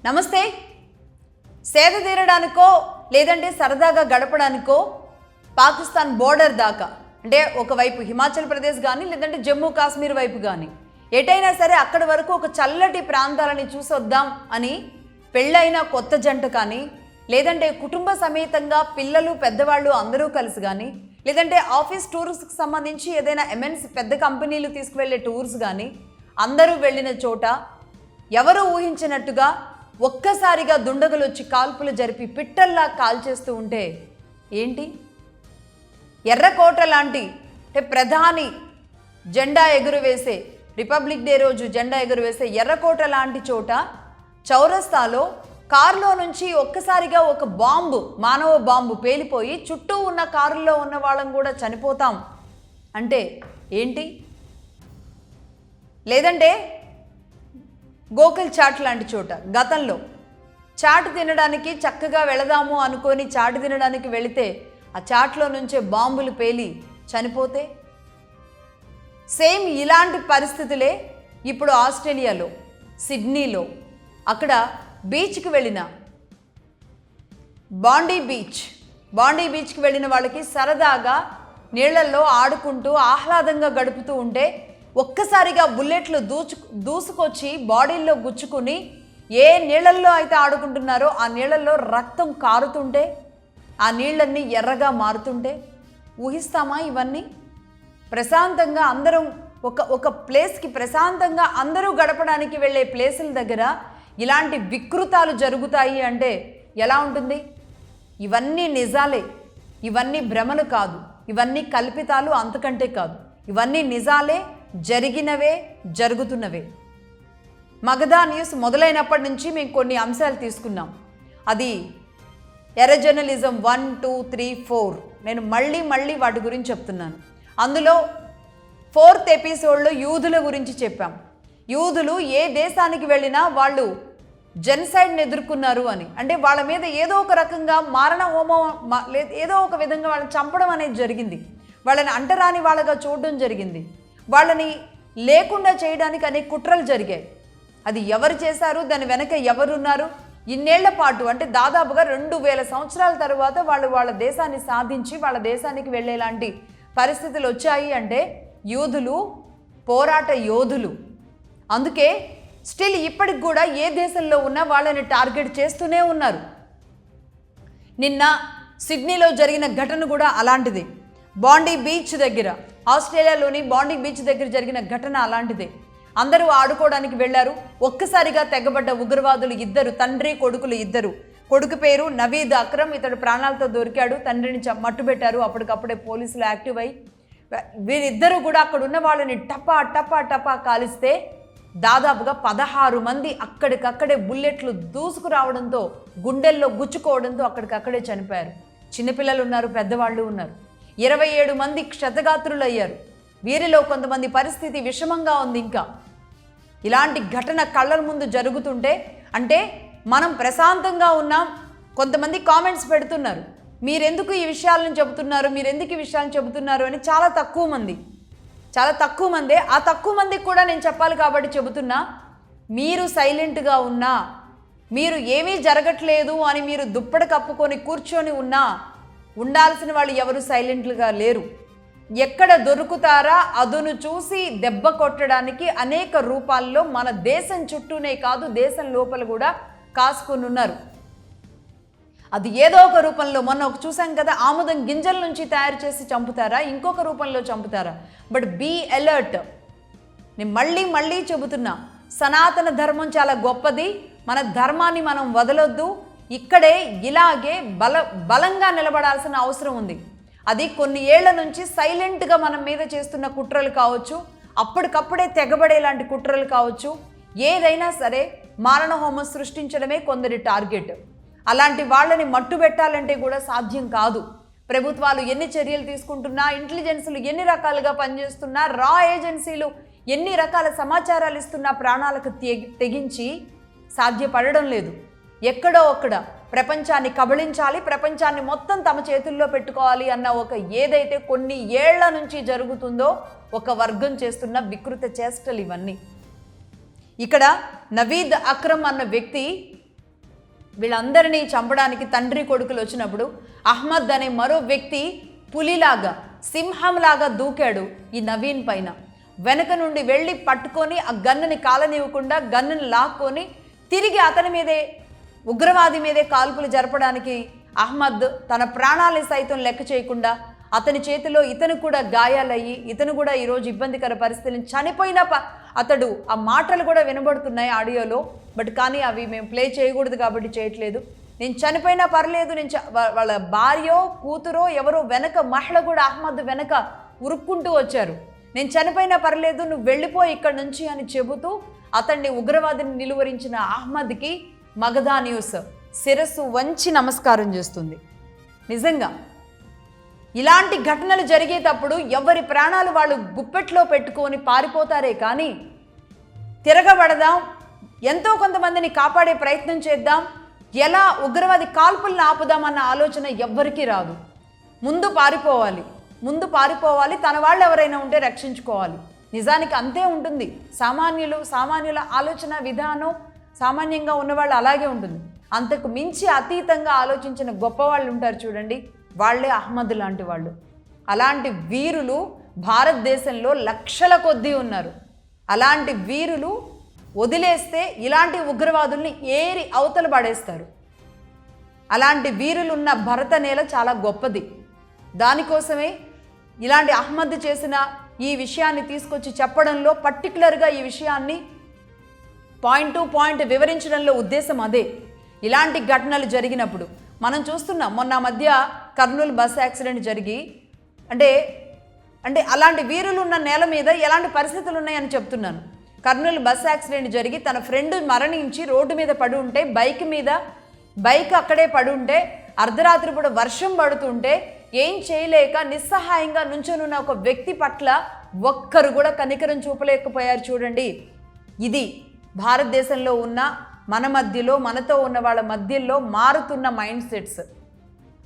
నమస్తే. సేద తీరడానికో లేదంటే సరదాగా గడపడానికో పాకిస్తాన్ బోర్డర్ దాకా, అంటే ఒకవైపు హిమాచల్ ప్రదేశ్ కానీ లేదంటే జమ్మూ కాశ్మీర్ వైపు కానీ ఎటైనా సరే అక్కడి వరకు ఒక చల్లటి ప్రాంతాలని చూసొద్దాం అని పెళ్ళైన కొత్త జంట కానీ, లేదంటే కుటుంబ సమేతంగా పిల్లలు పెద్దవాళ్ళు అందరూ కలిసి కానీ, లేదంటే ఆఫీస్ టూర్స్కి సంబంధించి ఏదైనా ఎంఎన్సీ పెద్ద కంపెనీలు తీసుకువెళ్ళే టూర్స్ కానీ అందరూ వెళ్ళిన చోట ఎవరు ఊహించినట్టుగా ఒక్కసారిగా దుండగులు వచ్చి కాల్పులు జరిపి పిట్టల్లా కాల్చేస్తూ ఉంటే ఏంటి? ఎర్రకోట లాంటి, అంటే ప్రధాని జెండా ఎగురవేసే, రిపబ్లిక్ డే రోజు జెండా ఎగురవేసే ఎర్రకోట లాంటి చోట చౌరస్తాలో కారులో నుంచి ఒక్కసారిగా ఒక బాంబు, మానవ బాంబు పేలిపోయి చుట్టూ ఉన్న కారులో ఉన్న వాళ్ళం కూడా చనిపోతాం అంటే ఏంటి? లేదంటే గోకుల్ చాట్ లాంటి చోట గతంలో చాట్ తినడానికి చక్కగా వెళదాము అనుకొని చాట్ తినడానికి వెళితే ఆ చాట్లో నుంచే బాంబులు పేలి చనిపోతే, సేమ్ ఇలాంటి పరిస్థితులే ఇప్పుడు ఆస్ట్రేలియాలో సిడ్నీలో అక్కడ బీచ్కి వెళ్ళిన బాండీ బీచ్కి వెళ్ళిన వాళ్ళకి సరదాగా నీళ్లల్లో ఆడుకుంటూ ఆహ్లాదంగా గడుపుతూ ఉంటే ఒక్కసారిగా బుల్లెట్లు దూసుకొచ్చి బాడీల్లో గుచ్చుకుని ఏ నీళ్ళల్లో అయితే ఆడుకుంటున్నారో ఆ నీళ్ళల్లో రక్తం కారుతుంటే, ఆ నీళ్ళన్నీ ఎర్రగా మారుతుంటే ఊహిస్తామా ఇవన్నీ? ప్రశాంతంగా అందరం ఒక ప్లేస్కి ప్రశాంతంగా అందరూ గడపడానికి వెళ్ళే ప్లేసుల దగ్గర ఇలాంటి వికృతాలు జరుగుతాయి అంటే ఎలా ఉంటుంది? ఇవన్నీ నిజాలే, ఇవన్నీ భ్రమలు కాదు, ఇవన్నీ కల్పితాలు అంతకంటే కాదు, ఇవన్నీ నిజాలే, జరిగినవే, జరుగుతున్నవే. మగధా న్యూస్ మొదలైనప్పటి నుంచి మేము కొన్ని అంశాలు తీసుకున్నాం. అది ఎర్ర జర్నలిజం 1, 2, 3, 4 నేను మళ్ళీ వాటి గురించి చెప్తున్నాను. అందులో 4th ఎపిసోడ్లో యూదుల గురించి చెప్పాం. యూదులు ఏ దేశానికి వెళ్ళినా వాళ్ళు జెనసైడ్ని ఎదుర్కొన్నారు అని, అంటే వాళ్ళ మీద ఏదో ఒక రకంగా మారణ హోమం ఏదో ఒక విధంగా వాళ్ళని చంపడం అనేది జరిగింది, వాళ్ళని అంటరాని వాళ్ళగా చూడడం జరిగింది, వాళ్ళని లేకుండా చేయడానికి అనేక కుట్రలు జరిగాయి. అది ఎవరు చేశారు, దాని వెనక ఎవరున్నారు? ఇన్నేళ్ల పాటు, అంటే దాదాపుగా 2000 సంవత్సరాల తర్వాత వాళ్ళ దేశాన్ని సాధించి వాళ్ళ దేశానికి వెళ్ళేలాంటి పరిస్థితులు వచ్చాయి అంటే యూదులు పోరాట యోధులు. అందుకే స్టిల్ ఇప్పటికి కూడా ఏ దేశంలో ఉన్నా వాళ్ళని టార్గెట్ చేస్తూనే ఉన్నారు. నిన్న సిడ్నీలో జరిగిన ఘటన కూడా అలాంటిదే. బాండీ బీచ్ దగ్గర, ఆస్ట్రేలియాలోని బాండీ బీచ్ దగ్గర జరిగిన ఘటన అలాంటిదే. అందరూ ఆడుకోవడానికి వెళ్ళారు. ఒక్కసారిగా తెగబడ్డ ఉగ్రవాదులు ఇద్దరు, తండ్రి కొడుకులు ఇద్దరు. కొడుకు పేరు నవీద్ అక్రమ్, ఇతడు ప్రాణాలతో దొరికాడు, తండ్రిని మట్టుబెట్టారు. అప్పటికప్పుడే పోలీసులు యాక్టివ్ అయ్యి వీరిద్దరూ కూడా అక్కడ ఉన్న వాళ్ళని టపా కాలిస్తే దాదాపుగా 16 మంది అక్కడికక్కడే బుల్లెట్లు దూసుకురావడంతో, గుండెల్లో గుచ్చుకోవడంతో అక్కడికక్కడే చనిపోయారు. చిన్నపిల్లలు ఉన్నారు, పెద్దవాళ్ళు ఉన్నారు. 27 మంది క్షతగాత్రులు అయ్యారు. వీరిలో కొంతమంది పరిస్థితి విషమంగా ఉంది. ఇంకా ఇలాంటి ఘటన కళ్ళ ముందు జరుగుతుంటే, అంటే మనం ప్రశాంతంగా ఉన్నాం. కొంతమంది కామెంట్స్ పెడుతున్నారు, మీరెందుకు ఈ విషయాలను చెబుతున్నారు అని. చాలా తక్కువ మందే. ఆ తక్కువ మందికి కూడా నేను చెప్పాలి కాబట్టి చెబుతున్నా, మీరు సైలెంట్గా ఉన్నా, మీరు ఏమీ జరగట్లేదు అని మీరు దుప్పటి కప్పుకొని కూర్చొని ఉన్నా, ఉండాల్సిన వాళ్ళు ఎవరు సైలెంట్గా లేరు. ఎక్కడ దొరుకుతారా అదును చూసి దెబ్బ కొట్టడానికి అనేక రూపాల్లో మన దేశం చుట్టూనే కాదు, దేశం లోపల కూడా కాసుకొని ఉన్నారు. అది ఏదో ఒక రూపంలో, మొన్న ఒక చూసాం కదా, ఆముదం గింజల నుంచి తయారు చేసి చంపుతారా, ఇంకొక రూపంలో చంపుతారా. But be alert. నేను మళ్ళీ చెబుతున్నా, సనాతన ధర్మం చాలా గొప్పది. మన ధర్మాన్ని మనం వదలొద్దు. ఇక్కడే ఇలాగే బలంగా నిలబడాల్సిన అవసరం ఉంది. అది కొన్ని ఏళ్ల నుంచి సైలెంట్గా మనం మీద చేస్తున్న కుట్రలు కావచ్చు, అప్పటికప్పుడే తెగబడేలాంటి కుట్రలు కావచ్చు, ఏదైనా సరే మారణ హోమం సృష్టించడమే కొందరి టార్గెట్. అలాంటి వాళ్ళని మట్టుబెట్టాలంటే కూడా సాధ్యం కాదు. ప్రభుత్వాలు ఎన్ని చర్యలు తీసుకుంటున్నా, ఇంటెలిజెన్స్లు ఎన్ని రకాలుగా పనిచేస్తున్నా, రా ఏజెన్సీలు ఎన్ని రకాల సమాచారాలు ఇస్తున్నా ప్రాణాలకు తెగించి సాధ్యపడడం లేదు. ఎక్కడో ఒక్కడ ప్రపంచాన్ని కబళించాలి, ప్రపంచాన్ని మొత్తం తమ చేతుల్లో పెట్టుకోవాలి అన్న ఒక ఏదైతే కొన్ని ఏళ్ల నుంచి జరుగుతుందో ఒక వర్గం చేస్తున్న వికృత చేష్టలు ఇవన్నీ. ఇక్కడ నవీద్ అక్రమ్ అన్న వ్యక్తి వీళ్ళందరినీ చంపడానికి తండ్రి కొడుకులు వచ్చినప్పుడు అహ్మద్ అనే మరో వ్యక్తి పులిలాగా సింహంలాగా దూకాడు ఈ నవీన్ పైన. వెనక నుండి వెళ్ళి పట్టుకొని ఆ గన్నుని కాలనివ్వకుండా గన్నుని లాక్కొని తిరిగి అతని మీదే ఉగ్రవాది మీదే కాల్పులు జరపడానికి అహ్మద్ తన ప్రాణాలని సైతం లెక్క చేయకుండా అతని చేతిలో ఇతను కూడా గాయాలయ్యి ఇతను కూడా ఈరోజు ఇబ్బందికర పరిస్థితులను చనిపోయిన అతడు ఆ మాటలు కూడా వినబడుతున్నాయి ఆడియోలో. బట్ కానీ అవి మేము ప్లే చేయకూడదు కాబట్టి చేయట్లేదు. నేను చనిపోయినా పర్లేదు, వాళ్ళ భార్యో కూతురో ఎవరో వెనక మహిళ కూడా అహ్మద్ వెనక ఉరుక్కుంటూ వచ్చారు. నేను చనిపోయినా పర్లేదు, నువ్వు వెళ్ళిపోయి ఇక్కడి నుంచి అని చెబుతూ అతన్ని ఉగ్రవాదిని నిలువరించిన అహ్మద్కి మగధా న్యూస్ శిరస్సు వంచి నమస్కారం చేస్తుంది. నిజంగా ఇలాంటి ఘటనలు జరిగేటప్పుడు ఎవరి ప్రాణాలు వాళ్ళు గుప్పెట్లో పెట్టుకొని పారిపోతారే కానీ తిరగబడదాం, ఎంతో కొంతమందిని కాపాడే ప్రయత్నం చేద్దాం, ఎలా ఉగ్రవాది కాల్పులను ఆపుదామన్న ఆలోచన ఎవ్వరికీ రాదు. ముందు పారిపోవాలి, తన వాళ్ళు ఎవరైనా ఉంటే రక్షించుకోవాలి. నిజానికి అంతే ఉంటుంది. సామాన్యుల ఆలోచన విధానం సామాన్యంగా ఉన్నవాళ్ళు అలాగే ఉంటుంది. అంతకు మించి అతీతంగా ఆలోచించిన గొప్పవాళ్ళు ఉంటారు చూడండి, వాళ్ళే అహ్మద్ లాంటి వాళ్ళు. అలాంటి వీరులు భారతదేశంలో లక్షల కొద్దీ ఉన్నారు. అలాంటి వీరులు వదిలేస్తే ఇలాంటి ఉగ్రవాదుల్ని ఏరి అవతల పడేస్తారు. అలాంటి వీరులు ఉన్న భరత నేల చాలా గొప్పది. దానికోసమే ఇలాంటి అహ్మద్ చేసిన ఈ విషయాన్ని తీసుకొచ్చి చెప్పడంలో పర్టికులర్గా ఈ విషయాన్ని పాయింట్ టు పాయింట్ వివరించడంలో ఉద్దేశం అదే. ఇలాంటి ఘటనలు జరిగినప్పుడు మనం చూస్తున్నాం. మొన్న మధ్య కర్నూలు బస్ యాక్సిడెంట్ జరిగి అంటే అలాంటి వీరులు ఉన్న నేల మీద ఎలాంటి పరిస్థితులు ఉన్నాయని చెప్తున్నాను. కర్నూలు బస్ యాక్సిడెంట్ జరిగి తన ఫ్రెండ్ మరణించి రోడ్డు మీద పడి ఉంటే బైక్ అక్కడే పడి ఉంటే అర్ధరాత్రి పూట వర్షం పడుతుంటే ఏం చేయలేక నిస్సహాయంగా నుంచొనున్న ఒక వ్యక్తి పట్ల ఒక్కరు కూడా కనికరం చూపలేకపోయారు చూడండి. ఇది భారతదేశంలో ఉన్న మన మధ్యలో మనతో ఉన్న వాళ్ళ మధ్యలో మారుతున్న మైండ్ సెట్స్.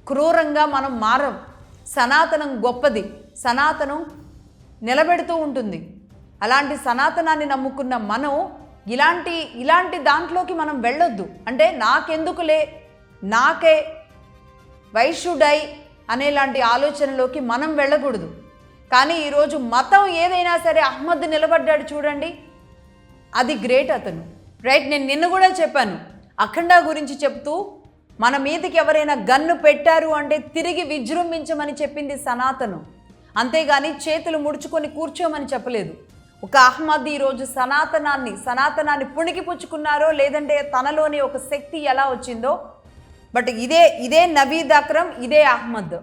క్రూరంగా మనం మారం. సనాతనం గొప్పది, సనాతనం నిలబెడుతూ ఉంటుంది. అలాంటి సనాతనాన్ని నమ్ముకున్న మనం ఇలాంటి దాంట్లోకి మనం వెళ్ళొద్దు. అంటే నాకెందుకులే, నాకే, వై షుడ్ ఐ అనేలాంటి ఆలోచనలోకి మనం వెళ్ళకూడదు. కానీ ఈరోజు మతం ఏదైనా సరే అహ్మద్ నిలబడ్డాడు చూడండి, అది గ్రేట్ అతను. రైట్, నేను నిన్న కూడా చెప్పాను, అఖండ గురించి చెప్తూ మన మీదకి ఎవరైనా గన్ను పెట్టారు అంటే తిరిగి విజృంభించమని చెప్పింది సనాతనం. అంతేగాని చేతులు ముడుచుకొని కూర్చోమని చెప్పలేదు. ఒక అహ్మద్ ఈరోజు సనాతనాన్ని పుణికిపుచ్చుకున్నారో లేదంటే తనలోని ఒక శక్తి ఎలా వచ్చిందో. బట్ ఇదే నవీద్ అక్రమ్, ఇదే అహ్మద్.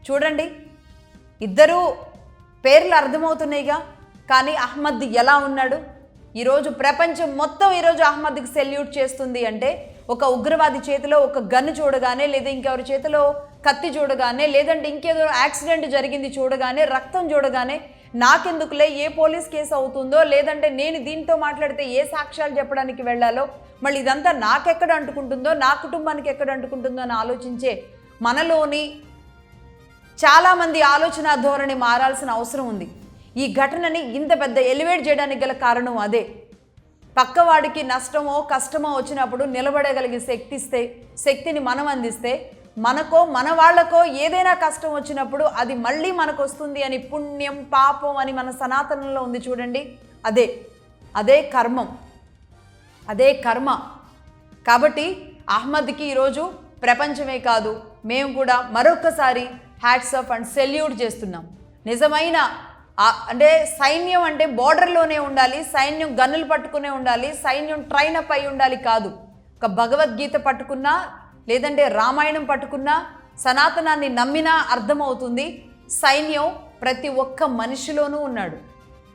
చూడండి, ఇద్దరూ పేర్లు అర్థమవుతున్నాయిగా. కానీ అహ్మద్ ఎలా ఉన్నాడు ఈరోజు? ప్రపంచం మొత్తం ఈరోజు అహ్మద్కి సెల్యూట్ చేస్తుంది. అంటే ఒక ఉగ్రవాది చేతిలో ఒక గన్ను చూడగానే, లేదా ఇంకెవరి చేతిలో కత్తి చూడగానే, లేదంటే ఇంకేదో యాక్సిడెంట్ జరిగింది చూడగానే, రక్తం చూడగానే నాకెందుకులే, ఏ పోలీస్ కేసు అవుతుందో, లేదంటే నేను దీంతో మాట్లాడితే ఏ సాక్ష్యాలు చెప్పడానికి వెళ్ళాలో, మళ్ళీ ఇదంతా నాకెక్కడ అంటుకుంటుందో, నా కుటుంబానికి ఎక్కడ అంటుకుంటుందో అని ఆలోచించే మనలోని చాలామంది ఆలోచన ధోరణి మారాల్సిన అవసరం ఉంది. ఈ ఘటనని ఇంత పెద్ద ఎలివేట్ చేయడానికి గల కారణం అదే. పక్కవాడికి నష్టమో కష్టమో వచ్చినప్పుడు నిలబడగలిగే శక్తిని మనం అందిస్తే, మనకో మన వాళ్లకో ఏదైనా కష్టం వచ్చినప్పుడు అది మళ్ళీ మనకు వస్తుంది అని పుణ్యం పాపం అని మన సనాతనంలో ఉంది చూడండి. అదే కర్మ. కాబట్టి అహ్మద్కి ఈరోజు ప్రపంచమే కాదు, మేము కూడా మరొకసారి హ్యాట్స్ ఆఫ్ అండ్ సెల్యూట్ చేస్తున్నాం. నిజమైన అంటే సైన్యం అంటే బోర్డర్లోనే ఉండాలి, సైన్యం గన్నులు పట్టుకునే ఉండాలి, సైన్యం ట్రైన్ అప్ అయి ఉండాలి కాదు. ఒక భగవద్గీత పట్టుకున్నా, లేదంటే రామాయణం పట్టుకున్నా, సనాతనాన్ని నమ్మినా అర్థమవుతుంది. సైన్యం ప్రతి ఒక్క మనిషిలోనూ ఉన్నాడు.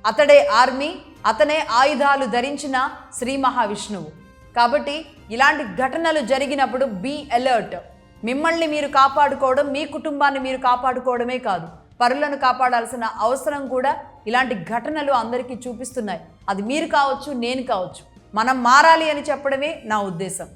అతడే ఆర్మీ, అతనే ఆయుధాలు ధరించిన శ్రీ మహావిష్ణువు. కాబట్టి ఇలాంటి ఘటనలు జరిగినప్పుడు బీ అలర్ట్. మిమ్మల్ని మీరు కాపాడుకోవడం, మీ కుటుంబాన్ని మీరు కాపాడుకోవడమే కాదు, పరులను కాపాడాల్సిన అవసరం కూడా ఇలాంటి ఘటనలు అందరికీ చూపిస్తున్నాయి. అది మీరు కావచ్చు, నేను కావచ్చు. మనం మారాలి అని చెప్పడమే నా ఉద్దేశం.